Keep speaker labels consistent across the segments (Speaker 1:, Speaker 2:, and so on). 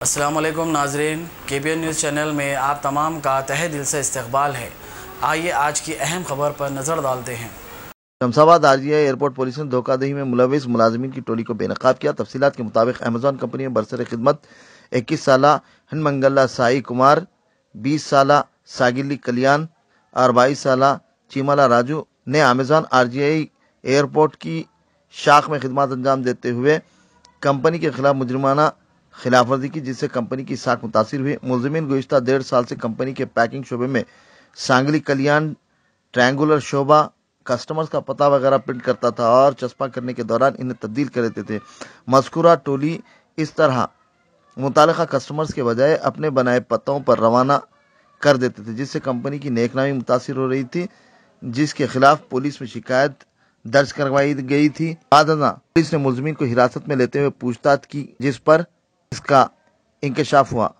Speaker 1: अस्सलाम वालेकुम नाज़रीन, KBN न्यूज़ चैनल में आप तमाम का तहे दिल से इस्तकबाल है। आइए आज की अहम खबर पर नज़र डालते हैं।
Speaker 2: शमशाबाद RGI एयरपोर्ट पुलिस ने धोखाधड़ी में मुलविस मुलाजिमीन की टोली को बेनकाब किया। तफसीलात के मुताबिक अमेज़न कंपनी में बरसर खिदमत 21 साला हनमंगला साई कुमार, 20 साला सागिली कल्याण और 22 साला चीमाला राजू ने अमेज़न RGI एयरपोर्ट की शाख में खिदमत अंजाम देते हुए कंपनी के खिलाफ मुजरिमाना खिलाफवर्जी की, जिससे कंपनी की साख मुतासिर हुई। मुलजिमीन गुज़िश्ता 1.5 साल से कंपनी के पैकिंग शोबे में सांगली कल्याण ट्रायंगुलर शोबा कस्टमर्स का पता वगैरह प्रिंट करता था और चस्पा करने के दौरान इन्हें तब्दील कर देते थे। मज़कूरा टोली इस तरह मुतालिका कस्टमर्स के बजाय अपने बनाए पतों पर रवाना कर देते थे, जिससे कंपनी की नेकनामी मुतासिर हो रही थी, जिसके खिलाफ पुलिस में शिकायत दर्ज करवाई गई थी। बादना पुलिस ने मुलजिमीन को हिरासत में लेते हुए पूछताछ की, जिस पर इसका इंकशाफ हुआ।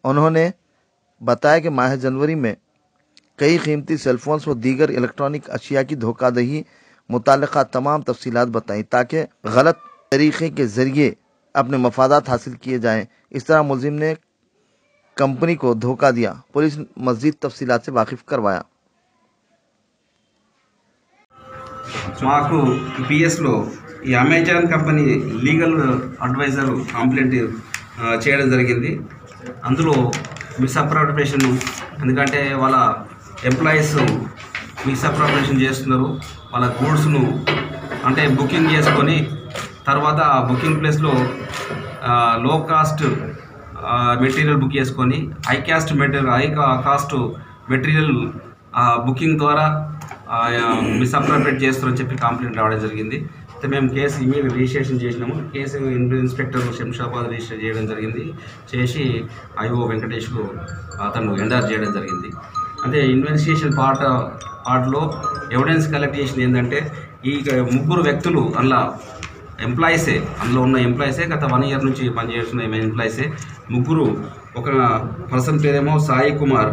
Speaker 2: उन्होंने बताया कि माह जनवरी में कई कीमती सेलफोन्स व दीगर इलेक्ट्रॉनिक अशिया की धोखाधड़ी मुतालिका तमाम तफसीलात बताई ताकि गलत तरीके के जरिए अपने मफादात हासिल किए जाएं। इस तरह मुलजिम ने कंपनी को धोखा दिया। पुलिस मज़ीद तफसीलात से वाकिफ करवाया।
Speaker 3: మాకు పిఎస్లో ఈ Amazon company legal adviser complaint చేయడం జరిగింది. అందులో మిస్అప్రాపరేషన్, ఎందుకంటే వాళ్ళ ఎంప్లాయీస్ మిస్అప్రాపరేషన్ చేస్తున్నారు. వాళ్ళ గూడ్స్ను అంటే బుకింగ్ చేసుకొని తర్వాత బుకింగ్ ప్లేస్లో లో కాస్ట్ మెటీరియల్ బుక్ చేసుకొని హై కాస్ట్ మెటీరియల్ బుకింగ్ ద్వారా మిస్అప్రాపరేట్ చేస్తారని చెప్పి కంప్లైంట్ రావడం జరిగింది. అయితే మేము కేసు ఇమీడియట్ రిజిస్ట్రేషన్ చేసినాము. కేసు ఇన్స్పెక్టర్ శంషాబాద్ రిజిస్టర్ చేయడం జరిగింది. చేసి IO వెంకటేష్కు అతను ఎండార్ చేయడం జరిగింది. అంటే ఇన్వెస్టిగేషన్ పార్ట్లో ఎవిడెన్స్ కలెక్ట్ చేసింది ఏంటంటే ఈ ముగ్గురు వ్యక్తులు అందులో ఉన్న ఎంప్లాయీసే గత 1 year నుంచి పనిచేస్తున్న ఎంప్లాయీసే. ముగ్గురు, ఒక పర్సన్ పేరేమో సాయి కుమార్,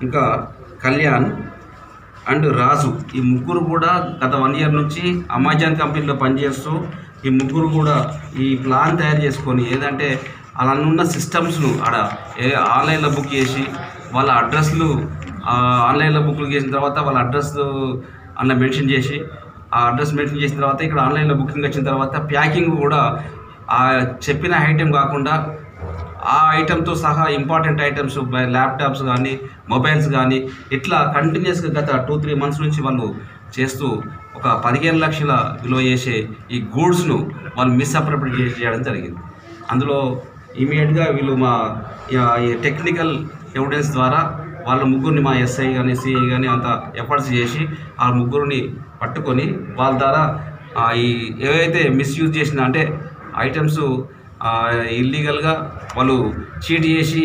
Speaker 3: ఇంకా కళ్యాణ్ అండ్ రాజు. ఈ ముగ్గురు కూడా గత 1 year నుంచి అమెజాన్ కంపెనీలో పనిచేస్తూ ఈ ముగ్గురు కూడా ఈ ప్లాన్ తయారు చేసుకొని ఏదంటే అలా ఉన్న సిస్టమ్స్ను ఆడ ఆన్లైన్లో బుక్ చేసి వాళ్ళ అడ్రస్లు ఆన్లైన్లో బుక్లు చేసిన తర్వాత వాళ్ళ అడ్రస్ అందులో మెన్షన్ చేసి ఆ అడ్రస్ మెన్షన్ చేసిన తర్వాత ఇక్కడ ఆన్లైన్లో బుకింగ్ వచ్చిన తర్వాత ప్యాకింగ్ కూడా చెప్పిన ఐటెం కాకుండా ఆ ఐటెంతో సహా ఇంపార్టెంట్ ఐటమ్స్ ల్యాప్టాప్స్ కానీ మొబైల్స్ కానీ ఇట్లా కంటిన్యూస్గా గత 2-3 months నుంచి వాళ్ళు చేస్తూ ఒక 15 లక్షల విలువ చేసే ఈ గూడ్స్ను వాళ్ళు మిస్అప్రాపరేట్ చేయడం జరిగింది. అందులో ఇమీడియట్గా వీళ్ళు మా టెక్నికల్ ఎవిడెన్స్ ద్వారా వాళ్ళ ముగ్గురిని మా SI కానీ CI కానీ అంత ఎఫర్ట్స్ చేసి ఆ ముగ్గురిని పట్టుకొని వాళ్ళ ద్వారా ఈ ఏవైతే మిస్యూజ్ చేసిన అంటే ఐటమ్స్ ఇల్లీగల్గా వాళ్ళు చీట్ చేసి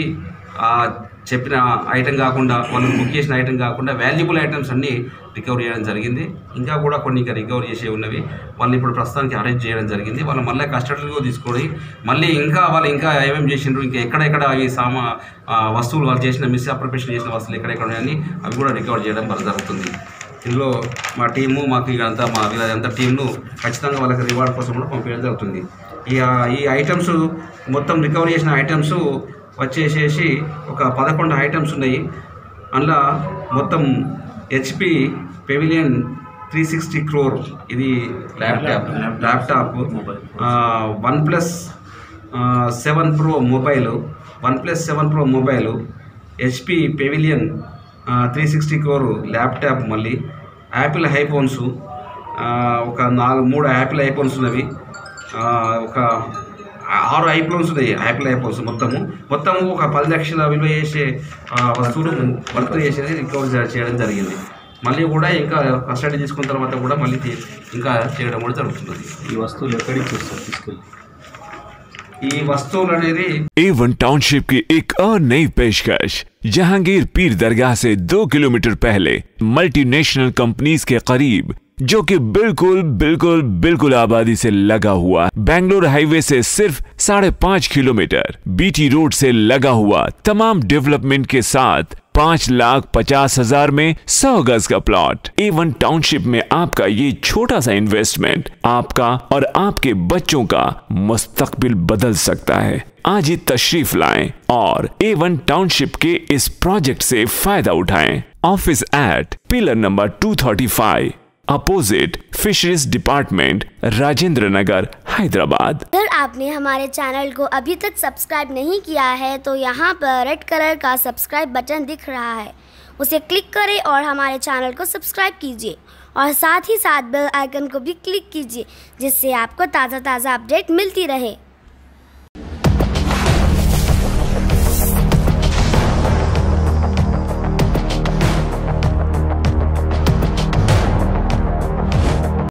Speaker 3: చెప్పిన ఐటెం కాకుండా వాళ్ళు బుక్ చేసిన ఐటెం కాకుండా వాల్యుబుల్ ఐటమ్స్ అన్నీ రికవర్ చేయడం జరిగింది. ఇంకా కూడా కొన్ని ఇంకా రికవర్ చేసే ఉన్నవి. వాళ్ళు ఇప్పుడు ప్రస్తుతానికి అరెస్ట్ చేయడం జరిగింది. వాళ్ళు మళ్ళీ కస్టడీలో తీసుకొని మళ్ళీ వాళ్ళు ఇంకా ఏమేమి చేసిండ్రు, ఇంకా ఎక్కడెక్కడ అవి వస్తువులు వాళ్ళు చేసిన మిస్అప్రోప్రియేషన్ చేసిన వస్తువులు ఎక్కడెక్కడ ఉన్నాయని అవి కూడా రికవర్ చేయడం జరుగుతుంది. ఇందులో మా టీము మాకు ఇదంతా వీళ్ళంతా టీంను ఖచ్చితంగా వాళ్ళకి రివార్డ్ కోసం కూడా పంపించడం జరుగుతుంది. ఈ ఐటమ్స్ మొత్తం రికవర్ చేసిన ఐటమ్స్ వచ్చేసేసి ఒక 11 ఐటమ్స్ ఉన్నాయి. అందులో మొత్తం HP పెవిలియన్ 360 crore ఇది laptop, OnePlus 7 Pro mobile, HP pavilion 360 crore laptop, మళ్ళీ యాపిల్ ఐఫోన్స్ ఒక 3 యాపిల్ ఐఫోన్స్ ఉన్నవి, ఒక 6 ఐఫోన్స్ ఉన్నాయి. యాపిల్ ఐఫోన్స్ మొత్తము ఒక 10 లక్షల విలువ చేసే వస్తువులు వర్క్ చేసేది రికవర్ చేయడం జరిగింది. మళ్ళీ కూడా ఇంకా కస్టడీ తీసుకున్న తర్వాత కూడా మళ్ళీ ఇంకా చేయడం కూడా జరుగుతుంది.
Speaker 4: ఈ వస్తువులు ఎక్కడికి తీసుకెళ్ళి
Speaker 3: ఈ వస్తువులు అనేది
Speaker 5: A1 टाउनशिप की एक और नई पेशकश। जहांगीर पीर दरगाह से 2 किलोमीटर पहले मल्टीनेशनल कंपनीज के करीब जो कि बिल्कुल बिल्कुल बिल्कुल आबादी से लगा हुआ, बेंगलोर हाईवे से सिर्फ 5.5 किलोमीटर, बीटी रोड से लगा हुआ, तमाम डेवलपमेंट के साथ 5,50,000 में 100 गज का प्लॉट। A1 टाउनशिप में आपका ये छोटा सा इन्वेस्टमेंट आपका और आपके बच्चों का मुस्तकबिल बदल सकता है। आज ही तशरीफ लाएं और A1 टाउनशिप के इस प्रोजेक्ट से फायदा उठाएं। Office at pillar number 235 opposite fisheries department, Rajendra Nagar, Hyderabad.
Speaker 6: अगर आपने हमारे चैनल को अभी तक सब्सक्राइब नहीं किया है तो यहाँ पर रेड कलर का सब्सक्राइब बटन दिख रहा है, उसे क्लिक करें और हमारे चैनल को सब्सक्राइब कीजिए और साथ ही साथ बेल आइकन को भी क्लिक कीजिए, जिससे आपको ताज़ा अपडेट मिलती रहे।